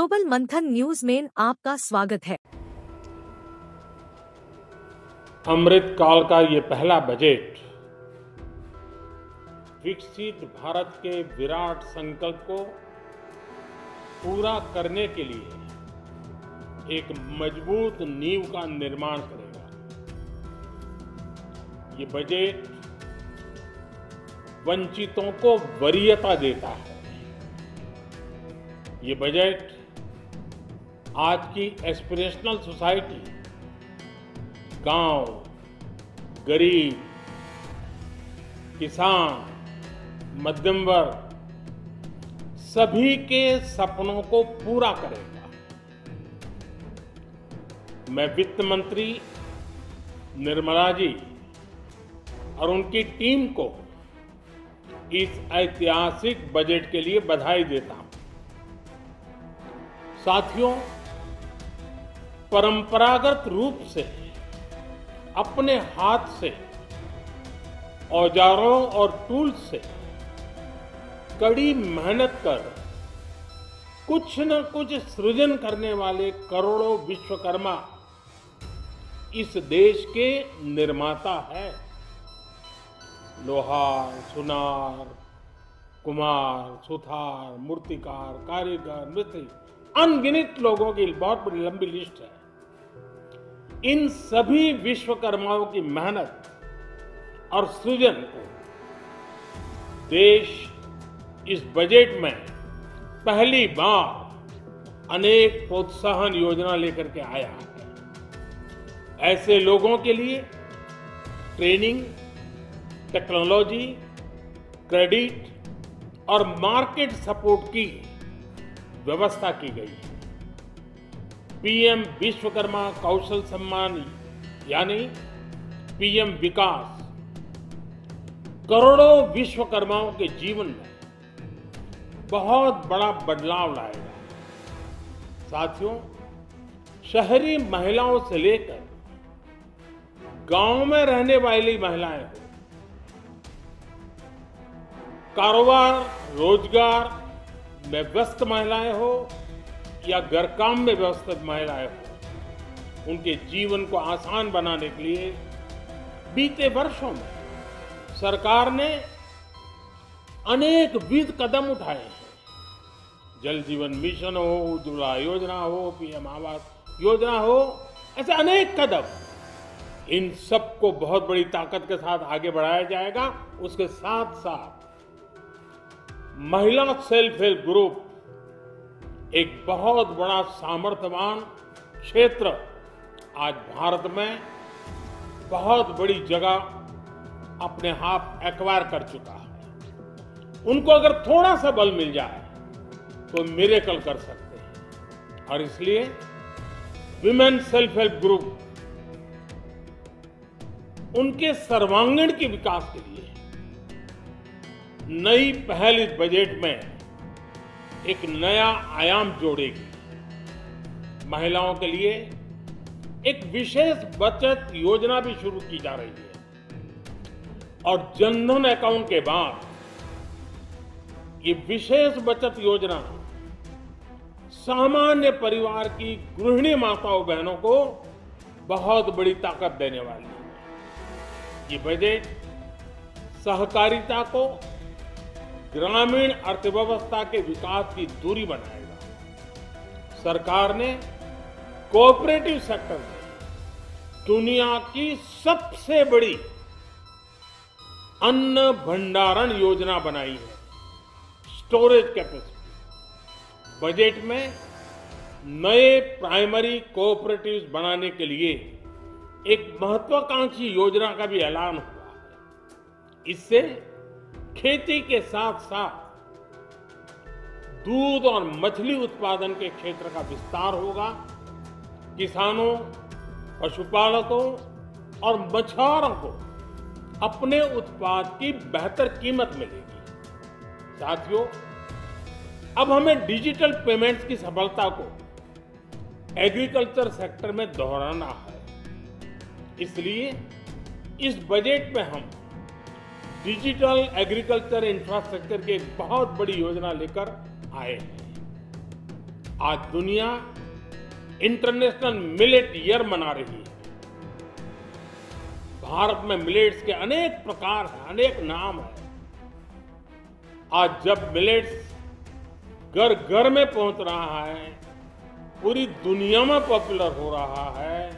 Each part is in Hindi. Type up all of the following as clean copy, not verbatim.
ग्लोबल मंथन न्यूज में आपका स्वागत है। अमृत काल का ये पहला बजट विकसित भारत के विराट संकल्प को पूरा करने के लिए एक मजबूत नींव का निर्माण करेगा। ये बजट वंचितों को वरीयता देता है। ये बजट आज की एस्पिरेशनल सोसाइटी, गांव, गरीब, किसान, मध्यम वर्ग सभी के सपनों को पूरा करेगा। मैं वित्त मंत्री निर्मला जी और उनकी टीम को इस ऐतिहासिक बजट के लिए बधाई देता हूं। साथियों, परंपरागत रूप से अपने हाथ से औजारों और टूल्स से कड़ी मेहनत कर कुछ न कुछ सृजन करने वाले करोड़ों विश्वकर्मा इस देश के निर्माता है। लोहार, सुनार, कुम्हार, सुथार, मूर्तिकार, कारीगर, मिस्त्री, अनगिनत लोगों की बहुत बड़ी लंबी लिस्ट है। इन सभी विश्वकर्माओं की मेहनत और सृजन को देश इस बजट में पहली बार अनेक प्रोत्साहन योजना लेकर के आया है। ऐसे लोगों के लिए ट्रेनिंग, टेक्नोलॉजी, क्रेडिट और मार्केट सपोर्ट की व्यवस्था की गई है। पीएम विश्वकर्मा कौशल सम्मान यानी पीएम विकास करोड़ों विश्वकर्माओं के जीवन में बहुत बड़ा बदलाव लाएगा। साथियों, शहरी महिलाओं से लेकर गांव में रहने वाली महिलाएं हो, कारोबार, रोजगार में व्यस्त महिलाएं हो या घर काम में व्यस्त महिलाएं हो, उनके जीवन को आसान बनाने के लिए बीते वर्षों में सरकार ने अनेक विविध कदम उठाए हैं। जल जीवन मिशन हो, उज्ज्वला योजना हो, पीएम आवास योजना हो, ऐसे अनेक कदम। इन सबको बहुत बड़ी ताकत के साथ आगे बढ़ाया जाएगा। उसके साथ साथ महिला सेल्फ हेल्प ग्रुप एक बहुत बड़ा सामर्थ्यवान क्षेत्र आज भारत में बहुत बड़ी जगह अपने हाथ एक्वायर कर चुका है। उनको अगर थोड़ा सा बल मिल जाए तो मिरेकल कर सकते हैं। और इसलिए विमेन सेल्फ हेल्प ग्रुप उनके सर्वांगीण के विकास के लिए नई पहल इस बजट में एक नया आयाम जोड़ेगी। महिलाओं के लिए एक विशेष बचत योजना भी शुरू की जा रही है और जनधन अकाउंट के बाद ये विशेष बचत योजना सामान्य परिवार की गृहिणी माताओं बहनों को बहुत बड़ी ताकत देने वाली है। ये बजट सहकारिता को ग्रामीण अर्थव्यवस्था के विकास की धुरी बनाएगा। सरकार ने कोऑपरेटिव सेक्टर में दुनिया की सबसे बड़ी अन्न भंडारण योजना बनाई है, स्टोरेज कैपेसिटी। बजट में नए प्राइमरी कोऑपरेटिव्स बनाने के लिए एक महत्वाकांक्षी योजना का भी ऐलान हुआ है। इससे खेती के साथ साथ दूध और मछली उत्पादन के क्षेत्र का विस्तार होगा। किसानों, पशुपालकों और मछुआरों को अपने उत्पाद की बेहतर कीमत मिलेगी। साथियों, अब हमें डिजिटल पेमेंट्स की सफलता को एग्रीकल्चर सेक्टर में दोहराना है। इसलिए इस बजट में हम डिजिटल एग्रीकल्चर इंफ्रास्ट्रक्चर की एक बहुत बड़ी योजना लेकर आए हैं। आज दुनिया इंटरनेशनल मिलेट ईयर मना रही है। भारत में मिलेट्स के अनेक प्रकार हैं, अनेक नाम हैं। आज जब मिलेट्स घर घर में पहुंच रहा है, पूरी दुनिया में पॉपुलर हो रहा है,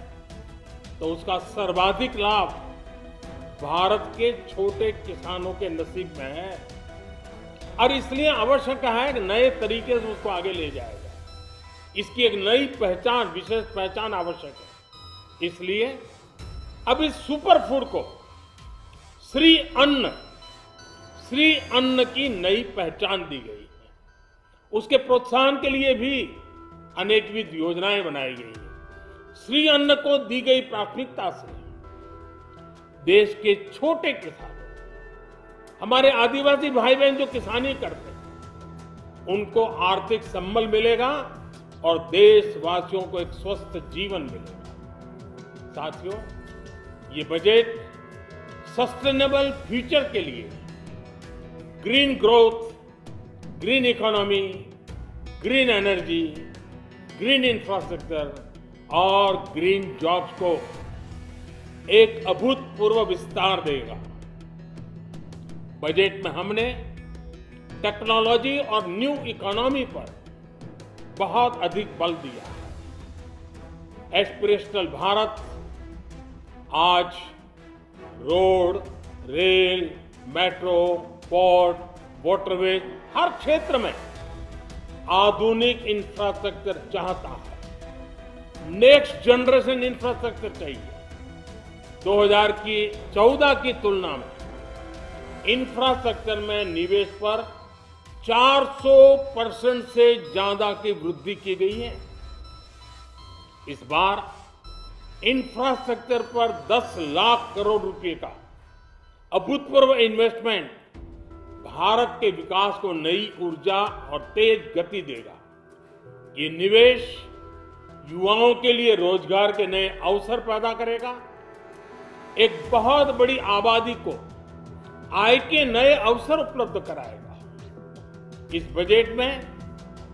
तो उसका सर्वाधिक लाभ भारत के छोटे किसानों के नसीब में है और इसलिए आवश्यक है कि नए तरीके से उसको आगे ले जाएगा। इसकी एक नई पहचान, विशेष पहचान आवश्यक है। इसलिए अब इस सुपर फूड को श्री अन्न की नई पहचान दी गई है। उसके प्रोत्साहन के लिए भी अनेकविध योजनाएं बनाई गई हैं। श्री अन्न को दी गई प्राथमिकता से देश के छोटे किसानों, हमारे आदिवासी भाई बहन जो किसानी करते हैं, उनको आर्थिक संबल मिलेगा और देशवासियों को एक स्वस्थ जीवन मिलेगा। साथियों, ये बजट सस्टेनेबल फ्यूचर के लिए green growth, green economy, green energy, green infrastructure और ग्रीन जॉब्स को एक अभूतपूर्व विस्तार देगा। बजट में हमने टेक्नोलॉजी और न्यू इकोनॉमी पर बहुत अधिक बल दिया है। एस्पिरेशनल भारत आज road, rail, metro, port, waterways, हर क्षेत्र में आधुनिक इंफ्रास्ट्रक्चर चाहता है। नेक्स्ट जनरेशन इंफ्रास्ट्रक्चर चाहिए। 2014 की तुलना में इंफ्रास्ट्रक्चर में निवेश पर 400% से ज्यादा की वृद्धि की गई है। इस बार इंफ्रास्ट्रक्चर पर 10 लाख करोड़ रुपए का अभूतपूर्व इन्वेस्टमेंट भारत के विकास को नई ऊर्जा और तेज गति देगा। ये निवेश युवाओं के लिए रोजगार के नए अवसर पैदा करेगा, एक बहुत बड़ी आबादी को आय के नए अवसर उपलब्ध कराएगा। इस बजट में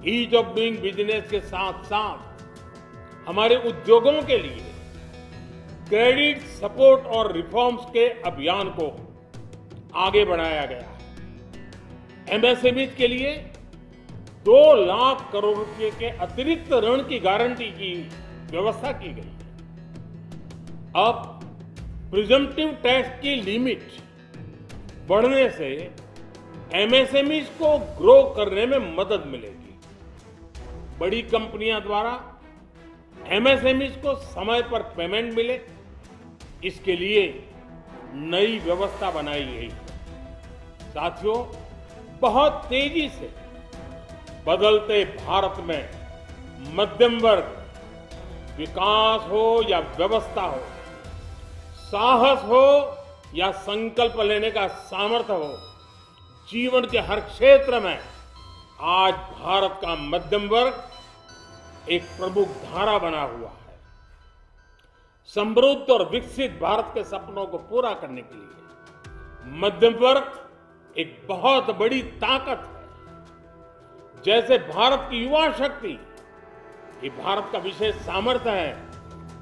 ईज ऑफ डूइंग बिजनेस के साथ साथ हमारे उद्योगों के लिए क्रेडिट सपोर्ट और रिफॉर्म्स के अभियान को आगे बढ़ाया गया है। एमएसएमई के लिए 2 लाख करोड़ रुपए के अतिरिक्त ऋण की गारंटी की व्यवस्था की गई है। अब प्रिजम्पटिव टैक्स की लिमिट बढ़ने से एमएसएमई को ग्रो करने में मदद मिलेगी। बड़ी कंपनियां द्वारा एमएसएमई को समय पर पेमेंट मिले, इसके लिए नई व्यवस्था बनाई गई है। साथियों, बहुत तेजी से बदलते भारत में मध्यम वर्ग, विकास हो या व्यवस्था हो, साहस हो या संकल्प लेने का सामर्थ्य हो, जीवन के हर क्षेत्र में आज भारत का मध्यम वर्ग एक प्रमुख धारा बना हुआ है। समृद्ध और विकसित भारत के सपनों को पूरा करने के लिए मध्यम वर्ग एक बहुत बड़ी ताकत है। जैसे भारत की युवा शक्ति ये भारत का विशेष सामर्थ्य है,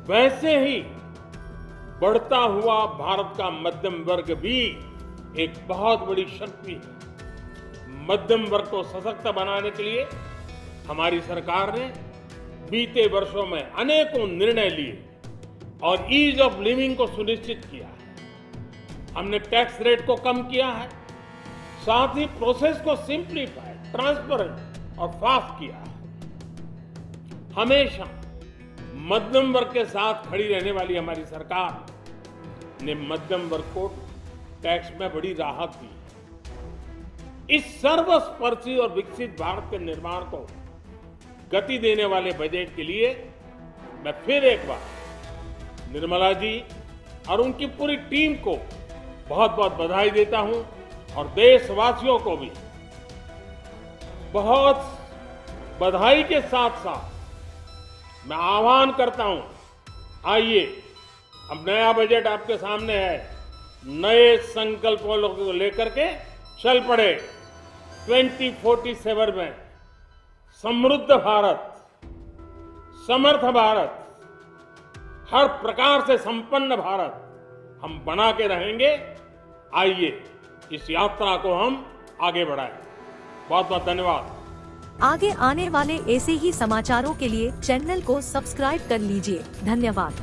वैसे ही बढ़ता हुआ भारत का मध्यम वर्ग भी एक बहुत बड़ी शक्ति है। मध्यम वर्ग को सशक्त बनाने के लिए हमारी सरकार ने बीते वर्षों में अनेकों निर्णय लिए और ईज ऑफ लिविंग को सुनिश्चित किया है। हमने टैक्स रेट को कम किया है, साथ ही प्रोसेस को सिंप्लीफाई, ट्रांसपेरेंट और फास्ट किया है। हमेशा मध्यम वर्ग के साथ खड़ी रहने वाली हमारी सरकार ने मध्यम वर्ग को टैक्स में बड़ी राहत दी है। इस सर्वस्पर्शी और विकसित भारत के निर्माण को गति देने वाले बजट के लिए मैं फिर एक बार निर्मला जी और उनकी पूरी टीम को बहुत बहुत बधाई देता हूं और देशवासियों को भी बहुत बधाई के साथ साथ मैं आह्वान करता हूं, आइए अब नया बजट आपके सामने है, नए संकल्पों को लेकर के चल पड़े 2047 में समृद्ध भारत, समर्थ भारत, हर प्रकार से संपन्न भारत हम बना के रहेंगे। आइए इस यात्रा को हम आगे बढ़ाएं। बहुत बहुत धन्यवाद। आगे आने वाले ऐसे ही समाचारों के लिए चैनल को सब्सक्राइब कर लीजिए। धन्यवाद।